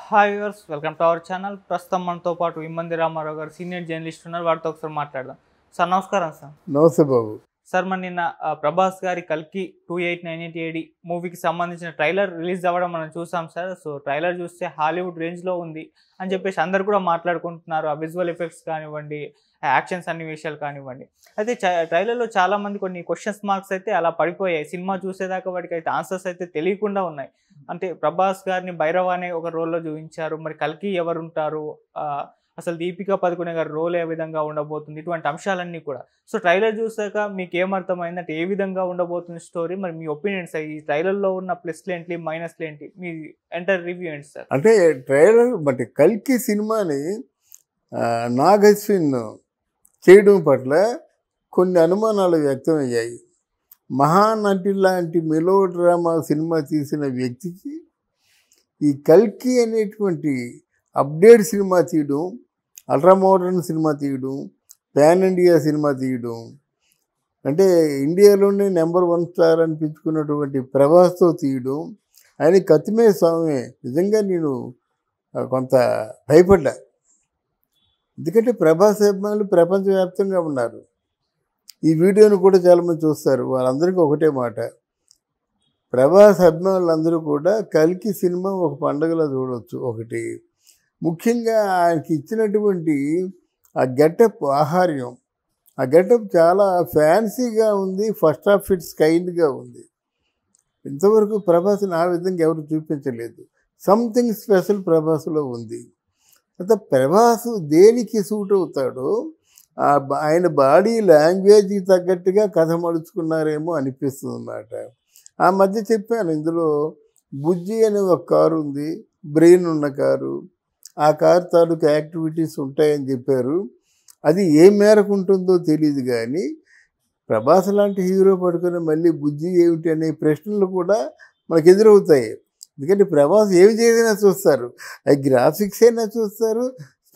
Hi viewers, welcome to our channel. ప్రస్తుతం మనతో పాటు ఇమ్మంది రామారావు గారు సీనియర్ జర్నలిస్ట్ ఉన్నారు. వారితో ఒకసారి మాట్లాడదాం. సార్ నమస్కారం సార్. నమస్తే బాబు. సార్ మన నిన్న ప్రభాస్ గారి కల్కి 2898 మూవీకి సంబంధించిన ట్రైలర్ రిలీజ్ అవ్వడం మనం చూసాం సార్. సో ట్రైలర్ చూస్తే హాలీవుడ్ రేంజ్లో ఉంది అని చెప్పేసి అందరు కూడా మాట్లాడుకుంటున్నారు. ఆ విజువల్ ఎఫెక్ట్స్ కానివ్వండి, యాక్షన్ సన్నివేశాలు కానివ్వండి. అయితే ట్రైలర్లో చాలామంది కొన్ని క్వశ్చన్స్ మార్క్స్ అయితే అలా పడిపోయాయి. సినిమా చూసేదాకా వాటికి అయితే ఆన్సర్స్ అయితే తెలియకుండా ఉన్నాయి. అంటే ప్రభాస్ గారిని భైరవ అనే ఒక రోల్లో చూపించారు. మరి కల్కి ఎవరుంటారు, అసలు దీపికా పదుకునే గారి రోల్ ఏ విధంగా ఉండబోతుంది, ఇటువంటి అంశాలన్నీ కూడా. సో ట్రైలర్ చూసాక మీకు ఏమర్థమైందంటే ఏ విధంగా ఉండబోతుంది స్టోరీ, మరి మీ ఒపీనియన్స్ ఈ ట్రైలర్లో ఉన్న ప్లస్లు ఏంటి, మైనస్లు ఏంటి, మీ ఎంటర్ రివ్యూ ఏంటి సార్? అంటే ట్రైలర్ బట్టి కల్కి సినిమాని నాగ్ అశ్విన్ చేయడం పట్ల కొన్ని అనుమానాలు వ్యక్తమయ్యాయి. మహానటి లాంటి మెలో డ్రామా సినిమా తీసిన వ్యక్తికి ఈ కల్కి అనేటువంటి అప్డేట్ సినిమా తీయడం, అల్ట్రా మోడర్న్ సినిమా తీయడం, పాన్ ఇండియా సినిమా తీయడం, అంటే ఇండియాలోనే నెంబర్ 1 స్టార్ అనిపించుకున్నటువంటి ప్రభాస్తో తీయడం, ఆయన కత్తిమే స్వామి. నిజంగా నేను కొంత భయపడ్డా. ఎందుకంటే ప్రభాస్ అభిమానులు ప్రపంచవ్యాప్తంగా ఉన్నారు. ఈ వీడియోను కూడా చాలామంది చూస్తారు. వాళ్ళందరికీ ఒకటే మాట, ప్రభాస్ అభిమానులందరూ కూడా కల్కి సినిమా ఒక పండుగలో చూడవచ్చు. ఒకటి ముఖ్యంగా ఆయనకి ఇచ్చినటువంటి ఆ గెటప్, ఆహార్యం, ఆ గెటప్ చాలా ఫ్యాన్సీగా ఉంది. ఫస్ట్ ఆఫ్ ఇట్స్ కైండ్గా ఉంది. ఇంతవరకు ప్రభాస్ని ఆ విధంగా ఎవరు చూపించలేదు. సంథింగ్ స్పెషల్ ప్రభాస్లో ఉంది. అయితే ప్రభాస్ దేనికి సూట్ అవుతాడో ఆయన బాడీ లాంగ్వేజ్కి తగ్గట్టుగా కథ మలుచుకున్నారేమో అనిపిస్తుంది అన్నమాట. ఆ మధ్య చెప్పాను, ఇందులో బుజ్జి అనే ఒక కారు ఉంది, బ్రెయిన్ ఉన్న కారు. ఆ కారు తాలూకు యాక్టివిటీస్ ఉంటాయని చెప్పారు. అది ఏ మేరకు ఉంటుందో తెలియదు. కానీ ప్రభాస్ లాంటి హీరో పడుకుని మళ్ళీ బుజ్జి ఏమిటి అనే ప్రశ్నలు కూడా మనకు ఎదురవుతాయి. ఎందుకంటే ప్రభాస్ ఏమి చేసినా చూస్తారు. అది గ్రాఫిక్స్ అయినా చూస్తారు,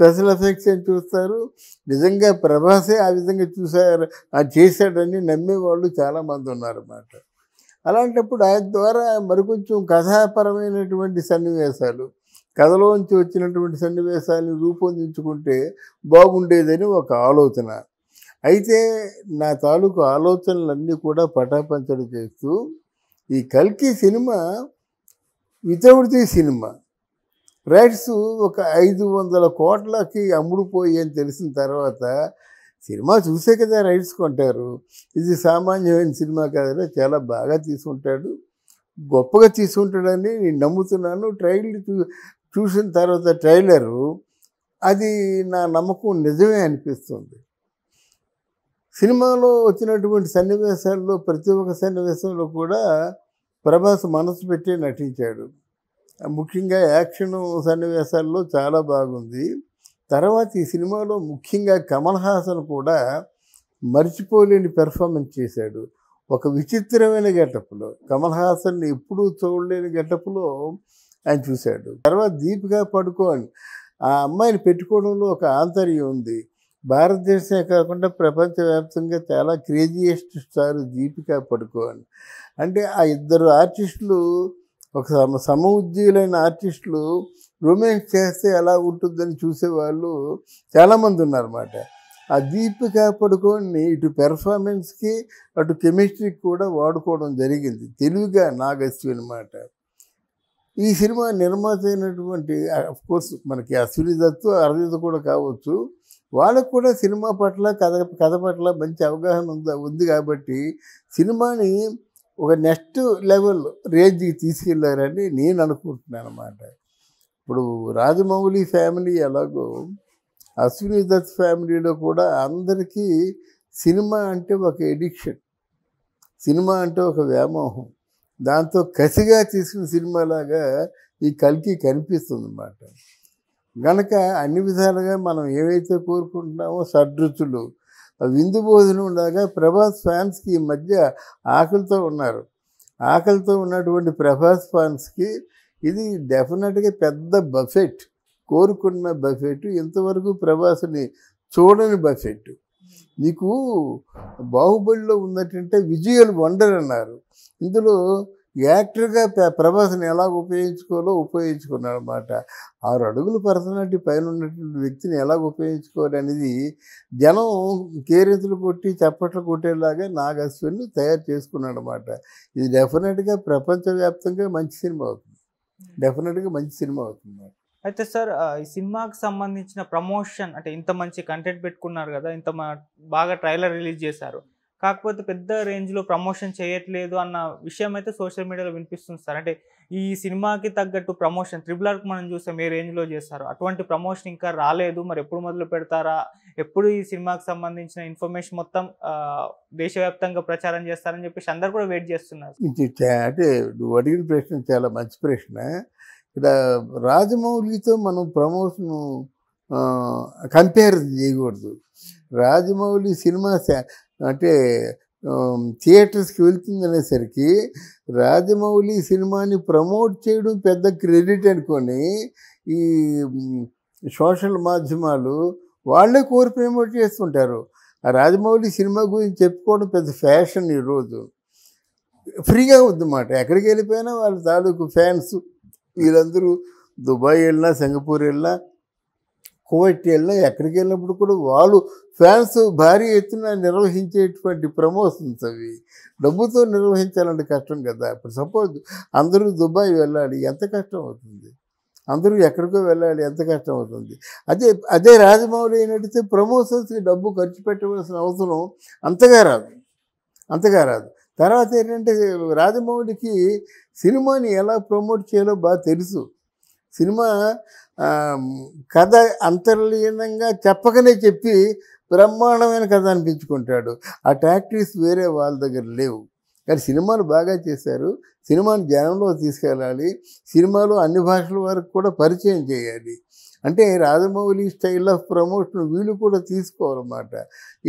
స్పెషల్ ఎఫెక్ట్స్ అని చూస్తారు. నిజంగా ప్రభాసే ఆ విధంగా చూశారు, అది చేశాడని నమ్మేవాళ్ళు చాలామంది ఉన్నారన్నమాట. అలాంటప్పుడు ఆయన ద్వారా మరికొంచెం కథాపరమైనటువంటి సన్నివేశాలు, కథలోంచి వచ్చినటువంటి సన్నివేశాలను రూపొందించుకుంటే బాగుండేదని ఒక ఆలోచన. అయితే నా తాలూకు ఆలోచనలన్నీ కూడా పటాపంచలు చేస్తూ ఈ కల్కి cinema without the cinema rights ఒక 500 కోట్లకి అమ్ముడుపోయి అని తెలిసిన తర్వాత సినిమా చూసే కదా రైట్స్ కొంటారు. ఇది సామాన్యమైన సినిమా కాదని చాలా బాగా తీసుకుంటాడు, గొప్పగా తీసుకుంటాడని నేను నమ్ముతున్నాను. చూసిన తర్వాత ట్రైలరు అది నా నమ్మకం నిజమే అనిపిస్తుంది. సినిమాలో వచ్చినటువంటి సన్నివేశాల్లో ప్రతి ఒక్క సన్నివేశంలో కూడా ప్రభాస్ మనసు పెట్టి నటించాడు. ముఖ్యంగా యాక్షన్ సన్నివేశాల్లో చాలా బాగుంది. తర్వాత ఈ సినిమాలో ముఖ్యంగా కమల్ హాసన్ కూడా మర్చిపోలేని పెర్ఫార్మెన్స్ చేశాడు. ఒక విచిత్రమైన గెటప్లో, కమల్ హాసన్ని ఎప్పుడూ చూడలేని గెటప్లో ఆయన చూశాడు. తర్వాత దీపికా పడుకోన్, ఆ అమ్మాయిని పెట్టుకోవడంలో ఒక ఆంతర్యం ఉంది. భారతదేశమే కాకుండా ప్రపంచవ్యాప్తంగా చాలా క్రేజియెస్ట్ స్టార్ దీపికా పడుకోన్. అంటే ఆ ఇద్దరు ఆర్టిస్టులు, ఒక సమఉజ్జీలైన ఆర్టిస్టులు రొమాన్స్ చేస్తే ఎలా ఉంటుందని చూసేవాళ్ళు చాలామంది ఉన్నారన్నమాట. ఆ దీపికా పడుకోని ఇటు పెర్ఫార్మెన్స్కి అటు కెమిస్ట్రీకి కూడా వాడుకోవడం జరిగింది తెలివిగా నాగ్ అశ్విన్ అన్నమాట. ఈ సినిమా నిర్మాత అయినటువంటి అఫ్కోర్స్ మనకి అశ్విని దత్తు, అరవింద్ కూడా కావచ్చు. వాళ్ళకు కూడా సినిమా పట్ల, కథ పట్ల మంచి అవగాహన ఉంది కాబట్టి సినిమాని ఒక నెక్స్ట్ లెవెల్ రేంజ్కి తీసుకెళ్లారని నేను అనుకుంటున్నాను అన్నమాట. ఇప్పుడు రాజమౌళి ఫ్యామిలీ ఎలాగో అశ్విని దత్ ఫ్యామిలీలో కూడా అందరికీ సినిమా అంటే ఒక ఎడిక్షన్, సినిమా అంటే ఒక వ్యామోహం. దాంతో కసిగా తీసిన సినిమాలాగా ఈ కల్కి కనిపిస్తుంది అన్నమాట. కనుక అన్ని విధాలుగా మనం ఏవైతే కోరుకుంటున్నామో షడ్రుచులు, విందు భోజనం లాగా ప్రభాస్ ఫ్యాన్స్కి ఈ మధ్య ఆకలితో ఉన్నారు. ఆకలితో ఉన్నటువంటి ప్రభాస్ ఫ్యాన్స్కి ఇది డెఫినెట్గా పెద్ద బఫెట్, కోరుకున్న బఫెట్. ఇంతవరకు ప్రభాస్ని చూడని బఫెట్. నీకు బాహుబలిలో ఉన్నట్టంటే విజువల్ వండర్ అన్నారు. ఇందులో యాక్టర్గా ప్రభాస్ని ఎలా ఉపయోగించుకోవాలో ఉపయోగించుకున్నాడు అనమాట. 6 అడుగుల పర్సనాలిటీ పైన ఉన్నటువంటి వ్యక్తిని ఎలాగ ఉపయోగించుకోవాలి అనేది జనం కేరింతలు కొట్టి చప్పట్లు కొట్టేలాగా నాగ్ అశ్విన్ తయారు చేసుకున్నాడు అనమాట. ఇది డెఫినెట్గా ప్రపంచవ్యాప్తంగా మంచి సినిమా అవుతుంది. డెఫినెట్గా మంచి సినిమా అవుతుంది. అయితే సార్ ఈ సినిమాకి సంబంధించిన ప్రమోషన్ అంటే ఇంత మంచి కంటెంట్ పెట్టుకున్నారు కదా, ఇంత బాగా ట్రైలర్ రిలీజ్ చేశారు, కాకపోతే పెద్ద రేంజ్లో ప్రమోషన్ చేయట్లేదు అన్న విషయం అయితే సోషల్ మీడియాలో వినిపిస్తుంది సార్. అంటే ఈ సినిమాకి తగ్గట్టు ప్రమోషన్ RRRకి మనం చూసాం ఏ రేంజ్లో చేస్తారు, అటువంటి ప్రమోషన్ ఇంకా రాలేదు. మరి ఎప్పుడు మొదలు పెడతారా, ఎప్పుడు ఈ సినిమాకి సంబంధించిన ఇన్ఫర్మేషన్ మొత్తం దేశవ్యాప్తంగా ప్రచారం చేస్తారని చెప్పేసి అందరు కూడా వెయిట్ చేస్తున్నారు. అంటే నువ్వు అడిగిన ప్రశ్న చాలా మంచి ప్రశ్న. ఇక్కడ రాజమౌళితో మనం ప్రమోషన్ కంపేర్ చేయకూడదు. రాజమౌళి సినిమా అంటే థియేటర్స్కి వెళ్తుంది అనేసరికి రాజమౌళి సినిమాని ప్రమోట్ చేయడం పెద్ద క్రెడిట్ అనుకొని ఈ సోషల్ మాధ్యమాలు వాళ్ళే కోరి ప్రమోట్ చేస్తుంటారు. ఆ రాజమౌళి సినిమా గురించి చెప్పుకోవడం పెద్ద ఫ్యాషన్ ఈరోజు. ఫ్రీగా ఉందన్నమాట. ఎక్కడికి వెళ్ళిపోయినా వాళ్ళ తాలూకు ఫ్యాన్స్ వీళ్ళందరూ దుబాయ్ వెళ్ళినా, సింగపూర్ వెళ్ళినా, కువైట్ వెళ్ళినా, ఎక్కడికి వెళ్ళినప్పుడు కూడా వాళ్ళు ఫ్యాన్స్ భారీ ఎత్తున నిర్వహించేటువంటి ప్రమోషన్స్ అవి. డబ్బుతో నిర్వహించాలంటే కష్టం కదా. ఇప్పుడు సపోజ్ అందరూ దుబాయ్ వెళ్ళాలి, ఎంత కష్టం అవుతుంది. అందరూ ఎక్కడికో వెళ్ళాలి, ఎంత కష్టం అవుతుంది. అదే రాజమౌళి అయినట్టయితే ప్రమోషన్స్కి డబ్బు ఖర్చు పెట్టవలసిన అవసరం అంతగా రాదు. తర్వాత ఏంటంటే రాజమౌళికి సినిమాని ఎలా ప్రమోట్ చేయాలో బాగా తెలుసు. సినిమా కథ అంతర్లీనంగా చెప్పకనే చెప్పి బ్రహ్మాండమైన కథ అనిపించుకుంటాడు. ఆ టాక్టిక్స్ వేరే వాళ్ళ దగ్గర లేవు. కానీ సినిమాలు బాగా చేశారు. సినిమాని జనంలో తీసుకెళ్ళాలి. సినిమాలో అన్ని భాషల వరకు కూడా పరిచయం చేయాలి. అంటే రాజమౌళి స్టైల్ ఆఫ్ ప్రమోషన్ వీళ్ళు కూడా తీసుకోవాలన్నమాట.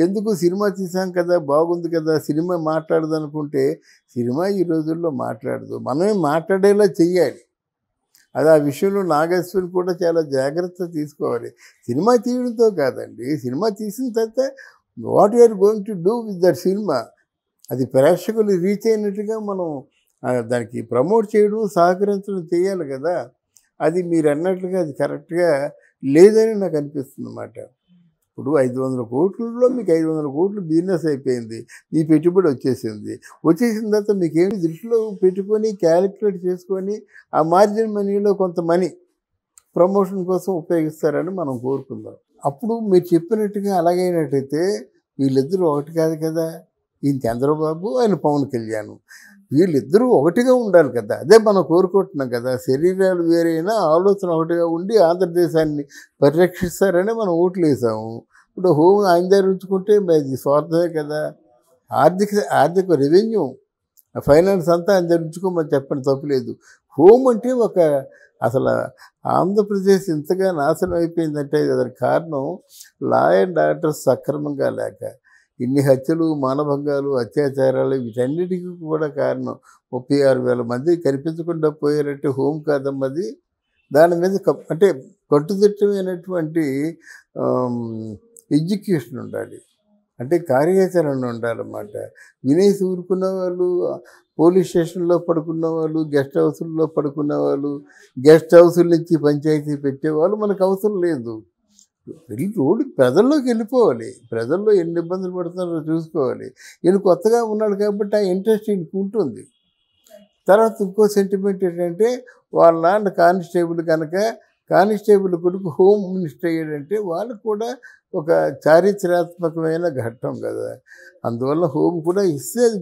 ఎందుకు సినిమా తీసాం కదా, బాగుంది కదా, సినిమా మాట్లాడదు అనుకుంటే సినిమా ఈ రోజుల్లో మాట్లాడదు. మనమే మాట్లాడేలా చెయ్యాలి. అది ఆ విషయంలో నాగ్ అశ్విన్ కూడా చాలా జాగ్రత్త తీసుకోవాలి. సినిమా తీయడంతో కాదండి, సినిమా తీసిన తర్వాత what you are going to do with that cinema, అది ప్రేక్షకులు రీచ్ అయినట్టుగా మనం దానికి ప్రమోట్ చేయడం, సహకరించడం చేయాలి కదా. అది మీరు అన్నట్లుగా అది కరెక్ట్గా లేదని నాకు అనిపిస్తుంది అన్నమాట. ఇప్పుడు 500 కోట్లలో మీకు 500 కోట్లు బిజినెస్ అయిపోయింది. మీ పెట్టుబడి వచ్చేసిన తర్వాత మీకేమి దృష్టిలో పెట్టుకొని క్యాలిక్యులేట్ చేసుకొని ఆ మార్జిన్ మనీలో కొంత మనీ ప్రమోషన్ కోసం ఉపయోగిస్తారని మనం కోరుకుందాం. అప్పుడు మీరు చెప్పినట్టుగా అలాగైనట్టయితే వీళ్ళిద్దరూ ఒకటి కాదు కదా. ఈయన చంద్రబాబు, ఆయన పవన్ కళ్యాణ్, వీళ్ళిద్దరూ ఒకటిగా ఉండాలి కదా. అదే మనం కోరుకుంటున్నాం కదా. శరీరాలు వేరైనా ఆలోచన ఒకటిగా ఉండి ఆంధ్రదేశాన్ని పరిరక్షిస్తారని మనం ఓట్లు వేసాము. ఇప్పుడు హోమ్ ఆయన దగ్గర ఉంచుకుంటే అది స్వార్థమే కదా. ఆర్థిక రెవెన్యూ, ఫైనాన్స్ అంతా ఆయన దగ్గర ఉంచుకోమని చెప్పని తప్పులేదు. హోమ్ అంటే అసలు ఆంధ్రప్రదేశ్ ఇంతగా నాశనం అయిపోయిందంటే దానికి కారణం లా అండ్ ఆర్డర్ సక్రమంగా లేక, ఇన్ని హత్యలు, మానభంగాలు, అత్యాచారాలు వీటన్నిటికీ కూడా కారణం 36,000 మంది కనిపించకుండా పోయారంటే హోమ్ కాదమ్మది. దాని మీద అంటే కట్టుదిట్టమైనటువంటి ఎడ్యుకేషన్ ఉండాలి, అంటే కార్యాచరణ ఉండాలన్నమాట. వినేసి ఊరుకున్న వాళ్ళు, పోలీస్ స్టేషన్లో పడుకున్న వాళ్ళు, గెస్ట్ హౌస్ల్లో పడుకున్న వాళ్ళు, గెస్ట్ హౌసుల నుంచి పంచాయతీ పెట్టేవాళ్ళు మనకు అవసరం లేదు. రోడ్డు ప్రజల్లోకి వెళ్ళిపోవాలి. ప్రజల్లో ఎన్ని ఇబ్బందులు పడుతున్నారో చూసుకోవాలి. ఈయన కొత్తగా ఉన్నాడు కాబట్టి ఆ ఇంట్రెస్ట్ ఈయనకు ఉంటుంది. తర్వాత ఇంకో సెంటిమెంట్ ఏంటంటే వాళ్ళ నాన్న కానిస్టేబుల్ కనుక కానిస్టేబుల్ కొడుకు హోమ్ మినిస్టర్ అయ్యాడంటే వాళ్ళకు కూడా ఒక చారిత్రాత్మకమైన ఘట్టం కదా. అందువల్ల హోమ్ కూడా ఇస్తే అది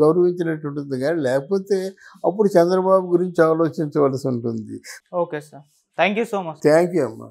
గౌరవించినట్టు ఉంటుంది. కానీ లేకపోతే అప్పుడు చంద్రబాబు గురించి ఆలోచించవలసి ఉంటుంది. Okay sir, thank you so much. Thank you అమ్మా.